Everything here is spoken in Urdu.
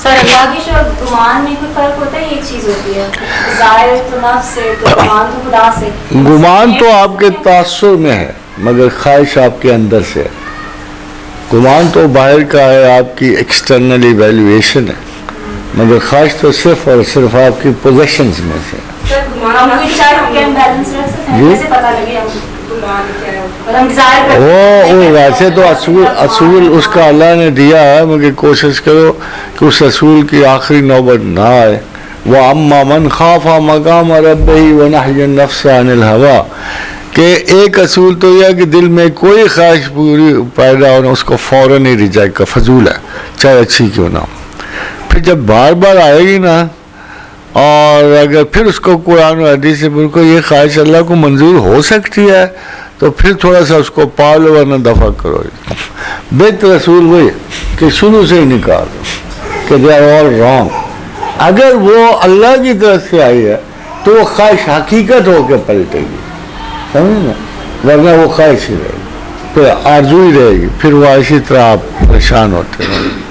سر اللہ کی شاید گمان میں کوئی فرق ہوتا ہے؟ ایک چیز ہوتی ہے ظاہر تو نفس سے، تو گمان تو خدا سے. گمان تو آپ کے تاثر میں ہے مگر خواہش آپ کے اندر سے ہے. گمان تو باہر کا ہے، آپ کی ایکسٹرنل ایویلویشن ہے، مگر خواہش تو صرف اور صرف آپ کی پوزیشنز میں سے ہے. ہم کوئی چارٹ کے بیلنس رکھ سکتے ہیں، کیسے پتہ لگے ہم گمان کیا ہے؟ ہم ظاہر کرتے ہیں وہ ویسے تو اصول اس کا اللہ نے دیا ہے، مگر کوشش کرو کہ اس اصول کی آخری نوبت نہ آئے. وَأَمَّا مَنْ خَافَ مَقَامَ رَبِّهِ وَنَهَى النَّفْسَ عَنِ الْهَوَىٰ، کہ ایک اصول تو یہ ہے کہ دل میں کوئی خواہش پوری پیدا ہونا اس کو فوراً ہی ریجیکٹ کا فضول ہے، چاہے اچھی کیوں نہ ہو. پھر جب بار بار آئے گی نا، اور اگر پھر اس کو قرآن و حدیث سے بالکل یہ خواہش اللہ کو منظور ہو سکتی ہے تو پھر تھوڑا سا اس کو پالو ورنہ دفع کرو. بہتر اصول وہی کہ شروع سے ہی نکال دو کہ دے آر آل رانگ. اگر وہ اللہ کی طرف سے آئی ہے تو وہ خواہش حقیقت ہو کے پلٹے گی، سمجھے نا، ورنہ وہ خواہش ہی رہے گی، پھر آرزو ہی رہے گی، پھر وہ اسی طرح آپ پریشان ہوتے رہیں گے.